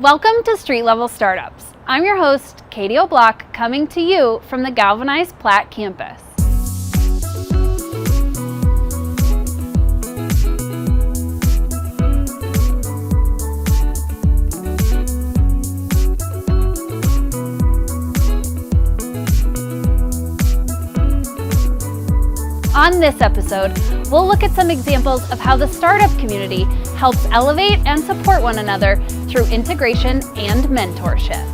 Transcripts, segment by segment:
Welcome to Street Level Startups. I'm your host, Katie O'Block, coming to you from the galvanized Platt campus. On this episode, we'll look at some examples of how the startup community helps elevate and support one another through integration and mentorship.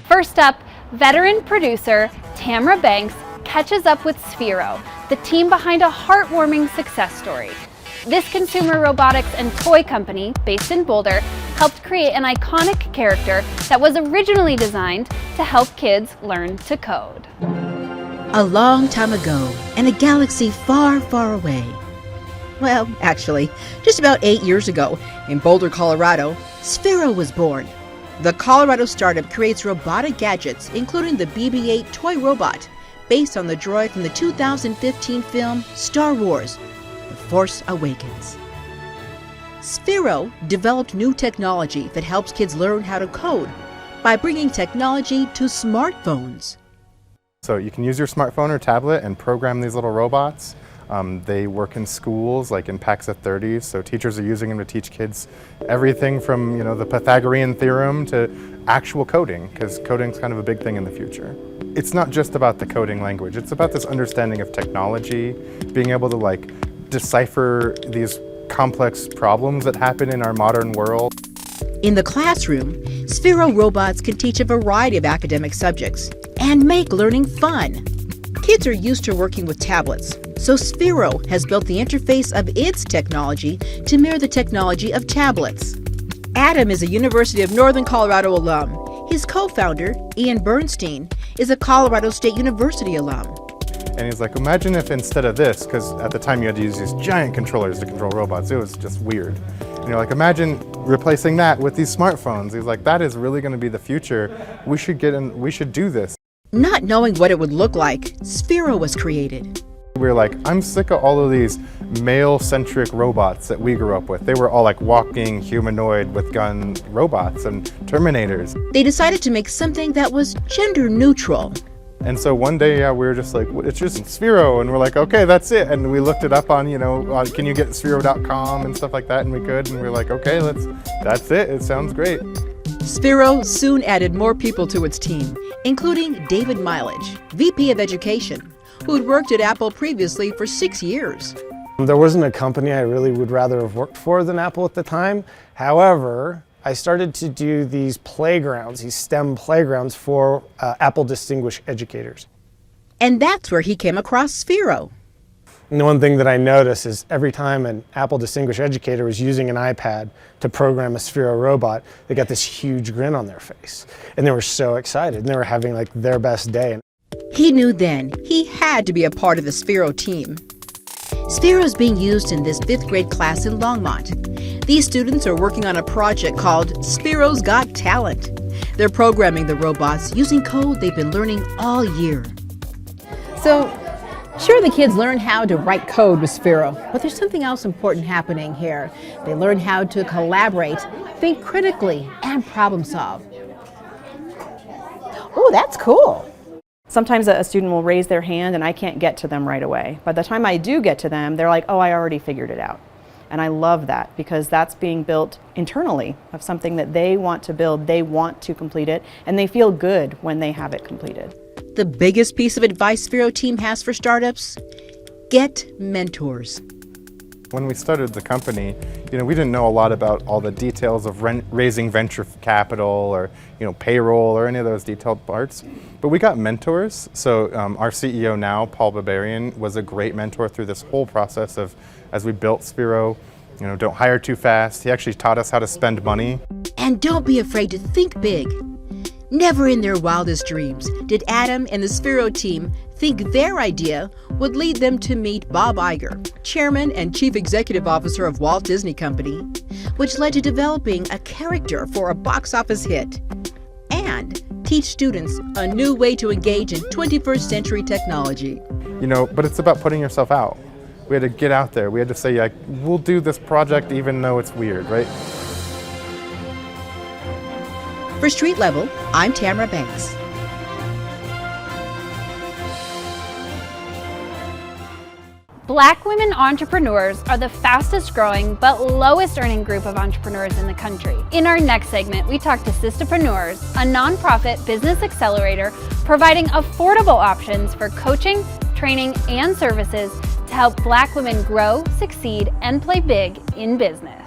First up, veteran producer Tamara Banks catches up with Sphero, the team behind a heartwarming success story. This consumer robotics and toy company, based in Boulder, helped create an iconic character that was originally designed to help kids learn to code. A long time ago, in a galaxy far, far away. Well, actually, just about 8 years ago, in Boulder, Colorado, Sphero was born. The Colorado startup creates robotic gadgets, including the BB-8 toy robot, based on the droid from the 2015 film Star Wars: The Force Awakens. Sphero developed new technology that helps kids learn how to code by bringing technology to smartphones. So you can use your smartphone or tablet and program these little robots. They work in schools, like in packs of 30s, so teachers are using them to teach kids everything from, the Pythagorean theorem to actual coding, because coding is kind of a big thing in the future. It's not just about the coding language, it's about this understanding of technology, being able to decipher these complex problems that happen in our modern world. In the classroom, Sphero robots can teach a variety of academic subjects and make learning fun. Kids are used to working with tablets, so Sphero has built the interface of its technology to mirror the technology of tablets. Adam is a University of Northern Colorado alum. His co-founder, Ian Bernstein, is a Colorado State University alum. And he's like, imagine if instead of this, because at the time you had to use these giant controllers to control robots, it was just weird. And you're like, imagine replacing that with these smartphones. He's like, that is really going to be the future. We should do this. Not knowing what it would look like, Sphero was created. We were like, I'm sick of all of these male-centric robots that we grew up with. They were all like walking, humanoid with gun robots and Terminators. They decided to make something that was gender neutral. And so one day, we were just like, it's just Sphero, and we're like, okay, that's it. And we looked it up on, on can you get Sphero.com and stuff like that, and we could, and we were like, okay, that's it. It sounds great. Sphero soon added more people to its team, including David Mileage, VP of Education, who had worked at Apple previously for 6 years. There wasn't a company I really would rather have worked for than Apple at the time. However, I started to do these playgrounds, these STEM playgrounds for Apple Distinguished Educators. And that's where he came across Sphero. And the one thing that I noticed is every time an Apple Distinguished Educator was using an iPad to program a Sphero robot, they got this huge grin on their face. And they were so excited, and they were having their best day. He knew then he had to be a part of the Sphero team. Sphero is being used in this 5th grade class in Longmont. These students are working on a project called Sphero's Got Talent. They're programming the robots using code they've been learning all year. So, sure, the kids learn how to write code with Sphero, but there's something else important happening here. They learn how to collaborate, think critically, and problem solve. Oh, that's cool. Sometimes a student will raise their hand and I can't get to them right away. By the time I do get to them, they're like, oh, I already figured it out. And I love that because that's being built internally of something that they want to build, they want to complete it, and they feel good when they have it completed. The biggest piece of advice Sphero team has for startups? Get mentors. When we started the company, we didn't know a lot about all the details of raising venture capital or, payroll or any of those detailed parts. But we got mentors. So our CEO now, Paul Barbarian, was a great mentor through this whole process of, as we built Sphero, don't hire too fast. He actually taught us how to spend money. And don't be afraid to think big. Never in their wildest dreams did Adam and the Sphero team think their idea would lead them to meet Bob Iger, Chairman and Chief Executive Officer of Walt Disney Company, which led to developing a character for a box office hit, and teach students a new way to engage in 21st century technology. But it's about putting yourself out. We had to get out there. We had to say, like, we'll do this project even though it's weird, right? For Street Level, I'm Tamara Banks. Black women entrepreneurs are the fastest growing but lowest earning group of entrepreneurs in the country. In our next segment, we talk to Sistahpreneurs, a nonprofit business accelerator providing affordable options for coaching, training, and services to help Black women grow, succeed, and play big in business.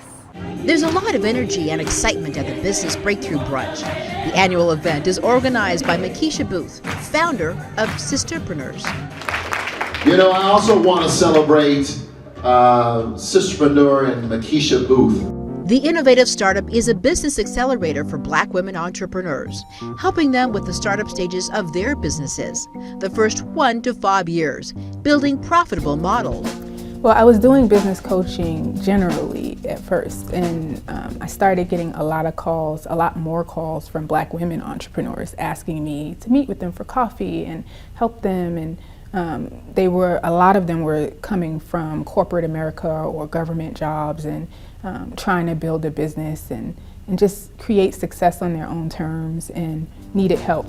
There's a lot of energy and excitement at the Business Breakthrough Brunch. The annual event is organized by Makisha Booth, founder of Sisterpreneurs. I also want to celebrate Sisterpreneur and Makisha Booth. The innovative startup is a business accelerator for Black women entrepreneurs, helping them with the startup stages of their businesses, the first 1 to 5 years, building profitable models. Well, I was doing business coaching generally at first, and I started getting a lot more calls from Black women entrepreneurs asking me to meet with them for coffee and help them. And a lot of them were coming from corporate America or government jobs and trying to build a business and just create success on their own terms and needed help.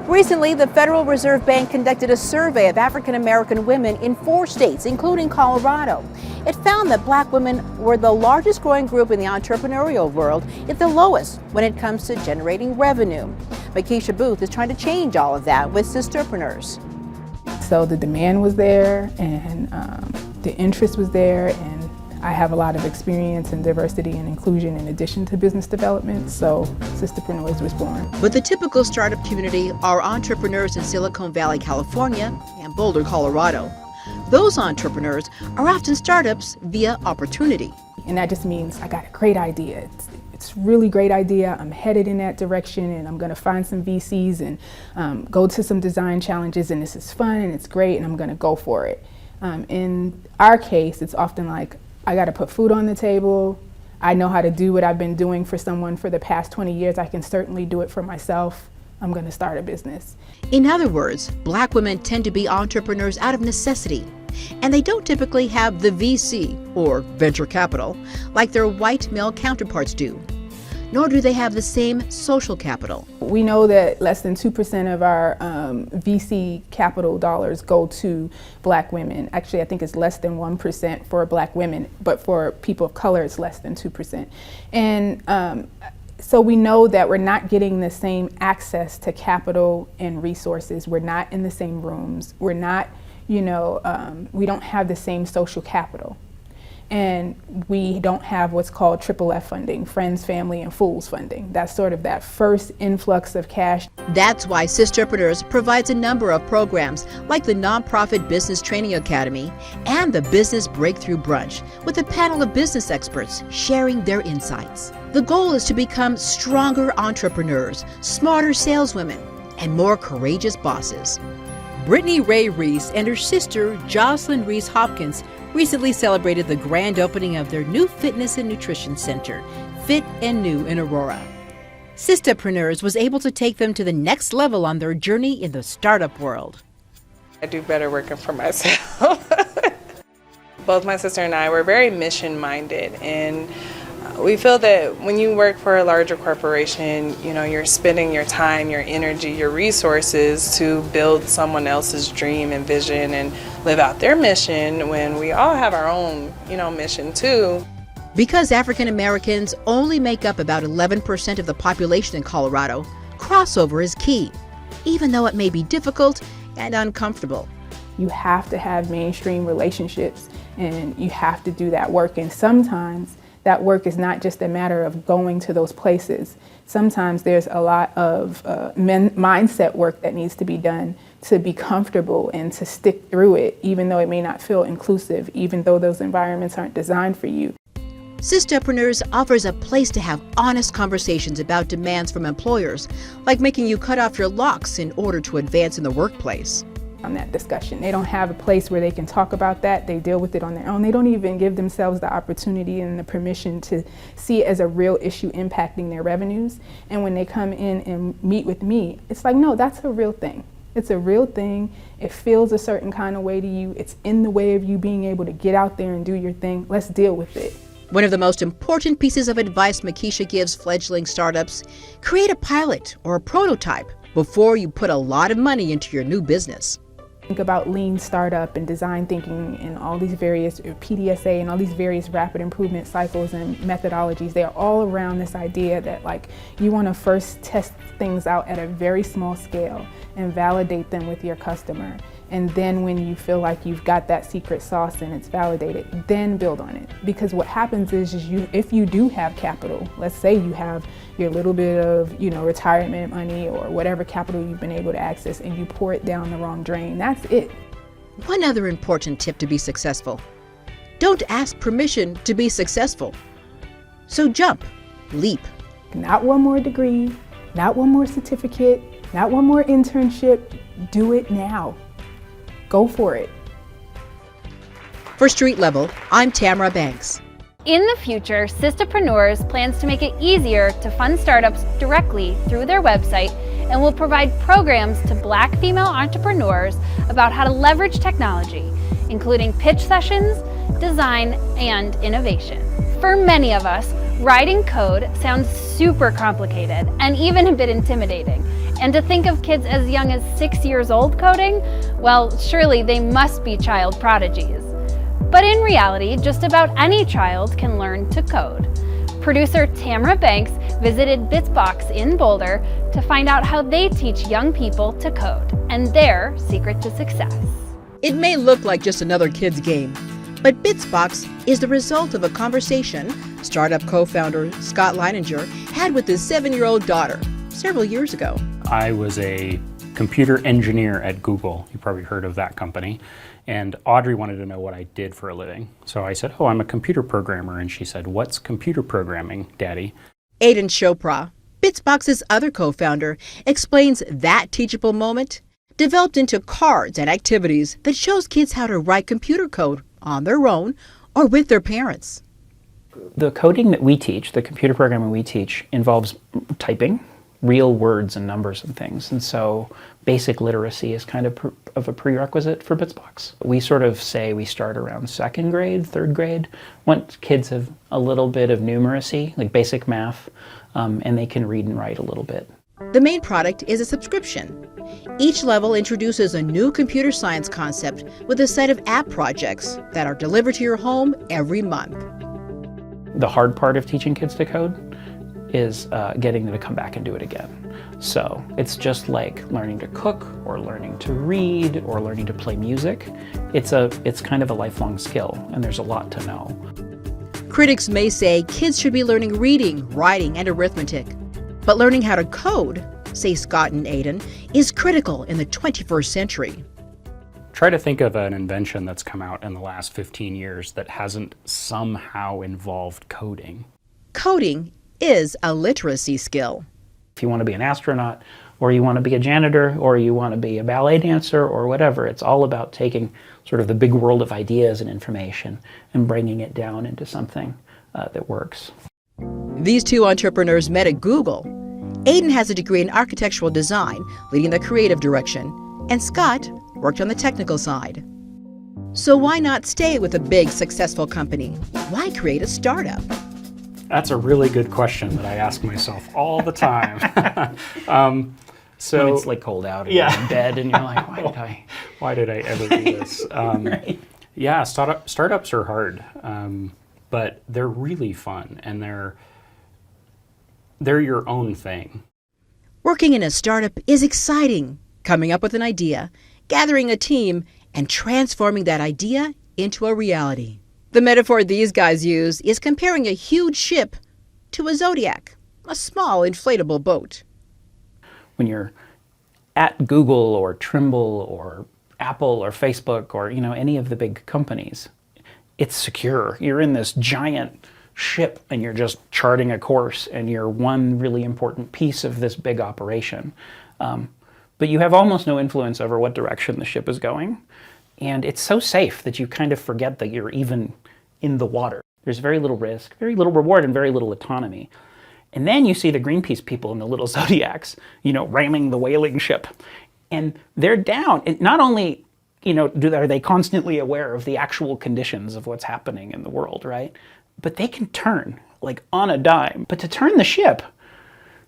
Recently, the Federal Reserve Bank conducted a survey of African American women in 4 states, including Colorado. It found that Black women were the largest growing group in the entrepreneurial world, yet the lowest when it comes to generating revenue. Makisha Booth is trying to change all of that with Sisterpreneurs. So the demand was there and the interest was there, and I have a lot of experience in diversity and inclusion in addition to business development, so Sisterpreneurs was born. But the typical startup community are entrepreneurs in Silicon Valley, California, and Boulder, Colorado. Those entrepreneurs are often startups via opportunity. And that just means I got a great idea. It's a really great idea. I'm headed in that direction, and I'm going to find some VCs and go to some design challenges, and this is fun and it's great, and I'm going to go for it. In our case, it's often like, I got to put food on the table. I know how to do what I've been doing for someone for the past 20 years. I can certainly do it for myself. I'm going to start a business. In other words, Black women tend to be entrepreneurs out of necessity, and they don't typically have the VC, or venture capital, like their white male counterparts do. Nor do they have the same social capital. We know that less than 2% of our VC capital dollars go to Black women. Actually, I think it's less than 1% for Black women, but for people of color, it's less than 2%. And so we know that we're not getting the same access to capital and resources. We're not in the same rooms. We're not, we don't have the same social capital. And we don't have what's called FFF funding, friends, family, and fools funding. That's sort of that first influx of cash. That's why Sisterpreneurs provides a number of programs like the Nonprofit Business Training Academy and the Business Breakthrough Brunch, with a panel of business experts sharing their insights. The goal is to become stronger entrepreneurs, smarter saleswomen, and more courageous bosses. Brittany Ray Reese and her sister, Jocelyn Reese Hopkins, recently celebrated the grand opening of their new fitness and nutrition center, Fit and New in Aurora. Sistahpreneurs was able to take them to the next level on their journey in the startup world. I do better working for myself. Both my sister and I were very mission-minded, and we feel that when you work for a larger corporation, you're spending your time, your energy, your resources to build someone else's dream and vision and live out their mission, when we all have our own, mission too. Because African Americans only make up about 11% of the population in Colorado, crossover is key, even though it may be difficult and uncomfortable. You have to have mainstream relationships, and you have to do that work. And sometimes that work is not just a matter of going to those places. Sometimes there's a lot of mindset work that needs to be done to be comfortable and to stick through it, even though it may not feel inclusive, even though those environments aren't designed for you. Sistahpreneurs offers a place to have honest conversations about demands from employers, like making you cut off your locks in order to advance in the workplace. On that discussion, they don't have a place where they can talk about that. They deal with it on their own. They don't even give themselves the opportunity and the permission to see it as a real issue impacting their revenues. And when they come in and meet with me, it's like, no, that's a real thing. It's a real thing. It feels a certain kind of way to you. It's in the way of you being able to get out there and do your thing. Let's deal with it. One of the most important pieces of advice Makisha gives fledgling startups: create a pilot or a prototype before you put a lot of money into your new business. Think about lean startup and design thinking and all these various PDSA and all these various rapid improvement cycles and methodologies. They are all around this idea that, like, you want to first test things out at a very small scale and validate them with your customer. And then when you feel like you've got that secret sauce and it's validated, then build on it. Because what happens is if you do have capital, let's say you have your little bit of, retirement money or whatever capital you've been able to access, and you pour it down the wrong drain, that's it. One other important tip to be successful: don't ask permission to be successful. So jump, leap. Not one more degree, not one more certificate, not one more internship. Do it now. Go for it. For Street Level, I'm Tamara Banks. In the future, Sisterpreneurs plans to make it easier to fund startups directly through their website and will provide programs to Black female entrepreneurs about how to leverage technology, including pitch sessions, design, and innovation. For many of us, writing code sounds super complicated and even a bit intimidating. And to think of kids as young as 6 years old coding, well, surely they must be child prodigies. But in reality, just about any child can learn to code. Producer Tamara Banks visited Bitsbox in Boulder to find out how they teach young people to code and their secret to success. It may look like just another kid's game, but Bitsbox is the result of a conversation startup co-founder Scott Leininger had with his 7-year-old daughter several years ago. I was a computer engineer at Google. You probably heard of that company. And Audrey wanted to know what I did for a living. So I said, I'm a computer programmer. And she said, what's computer programming, Daddy? Aidan Chopra, Bitsbox's other co-founder, explains that teachable moment developed into cards and activities that shows kids how to write computer code on their own or with their parents. The coding that we teach, the computer programming we teach, involves typing, real words and numbers and things. And so basic literacy is kind of a prerequisite for Bitsbox. We sort of say we start around 2nd grade, 3rd grade, once kids have a little bit of numeracy, like basic math, and they can read and write a little bit. The main product is a subscription. Each level introduces a new computer science concept with a set of app projects that are delivered to your home every month. The hard part of teaching kids to code is getting them to come back and do it again. So it's just like learning to cook or learning to read or learning to play music. It's kind of a lifelong skill, and there's a lot to know. Critics may say kids should be learning reading, writing, and arithmetic. But learning how to code, say Scott and Aidan, is critical in the 21st century. Try to think of an invention that's come out in the last 15 years that hasn't somehow involved coding. Coding is a literacy skill. If you want to be an astronaut, or you want to be a janitor, or you want to be a ballet dancer, or whatever, it's all about taking sort of the big world of ideas and information and bringing it down into something that works. These two entrepreneurs met at Google. Aidan has a degree in architectural design, leading the creative direction, and Scott worked on the technical side. So why not stay with a big, successful company? Why create a startup? That's a really good question that I ask myself all the time. When it's like cold out and you're in bed and you're like, why did I ever do this? Right. Yeah, startups are hard, but they're really fun, and they're your own thing. Working in a startup is exciting. Coming up with an idea, gathering a team, and transforming that idea into a reality. The metaphor these guys use is comparing a huge ship to a Zodiac, a small inflatable boat. When you're at Google or Trimble or Apple or Facebook or any of the big companies, it's secure. You're in this giant ship and you're just charting a course and you're one really important piece of this big operation. But you have almost no influence over what direction the ship is going. And it's so safe that you kind of forget that you're even in the water. There's very little risk, very little reward, and very little autonomy. And then you see the Greenpeace people in the little Zodiacs, ramming the whaling ship. And they're down. And not only, are they constantly aware of the actual conditions of what's happening in the world, right? But they can turn, like on a dime. But to turn the ship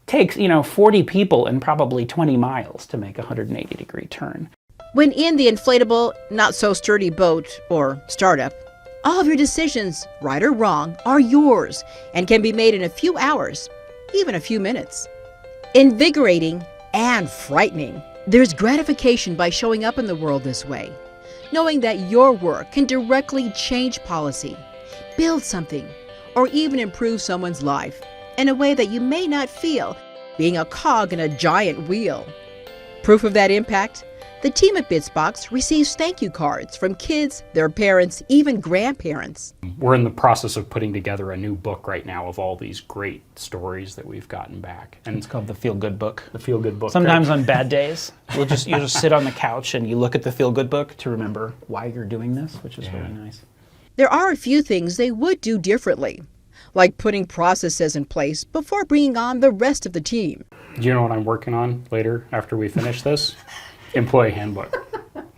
takes, 40 people and probably 20 miles to make a 180-degree turn. When in the inflatable, not-so-sturdy boat or startup, all of your decisions, right or wrong, are yours and can be made in a few hours, even a few minutes. Invigorating and frightening. There's gratification by showing up in the world this way, knowing that your work can directly change policy, build something, or even improve someone's life in a way that you may not feel being a cog in a giant wheel. Proof of that impact? The team at Bitsbox receives thank you cards from kids, their parents, even grandparents. We're in the process of putting together a new book right now of all these great stories that we've gotten back. And It's called the Feel Good Book. The Feel Good Book. Sometimes on bad days, you just sit on the couch and you look at the Feel Good Book to remember why you're doing this, which is really nice. There are a few things they would do differently, like putting processes in place before bringing on the rest of the team. Do you know what I'm working on later after we finish this? Employee handbook.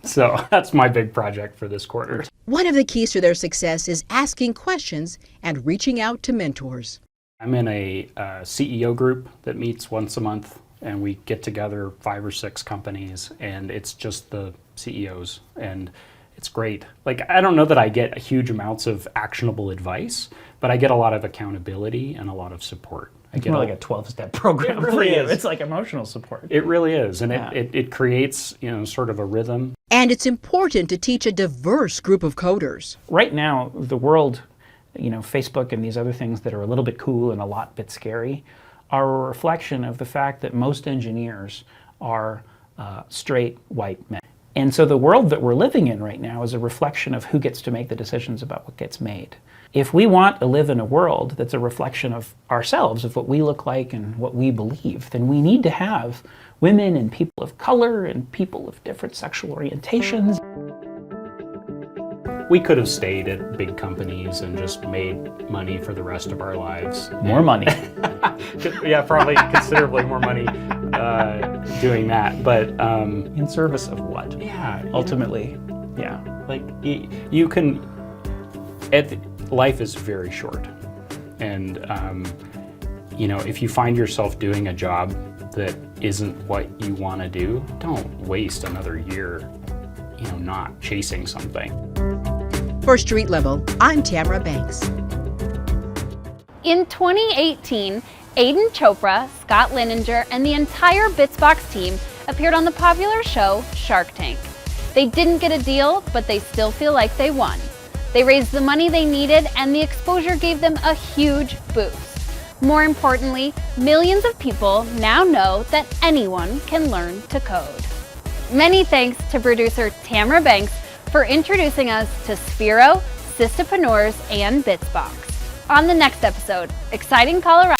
So that's my big project for this quarter. One of the keys to their success is asking questions and reaching out to mentors. I'm in a CEO group that meets once a month, and we get together 5 or 6 companies, and it's just the CEOs, and it's great. Like, I don't know that I get huge amounts of actionable advice, but I get a lot of accountability and a lot of support. It's more like a 12-step program for you. It's like emotional support. It really is, and it creates, sort of a rhythm. And it's important to teach a diverse group of coders. Right now, the world, Facebook and these other things that are a little bit cool and a bit scary, are a reflection of the fact that most engineers are straight white men. And so the world that we're living in right now is a reflection of who gets to make the decisions about what gets made. If we want to live in a world that's a reflection of ourselves, of what we look like and what we believe, then we need to have women and people of color and people of different sexual orientations. We could have stayed at big companies and just made money for the rest of our lives. More money. Yeah, probably considerably more money doing that. But in service of what? Yeah. Ultimately, Like you can. Life is very short, and if you find yourself doing a job that isn't what you want to do, don't waste another year, not chasing something. For Street Level, I'm Tamara Banks. In 2018, Aidan Chopra, Scott Lininger, and the entire Bitsbox team appeared on the popular show Shark Tank. They didn't get a deal, but they still feel like they won. They raised the money they needed, and the exposure gave them a huge boost. More importantly, millions of people now know that anyone can learn to code. Many thanks to producer Tamara Banks for introducing us to Sphero, Sistahpreneurs and Bitsbox. On the next episode, exciting Colorado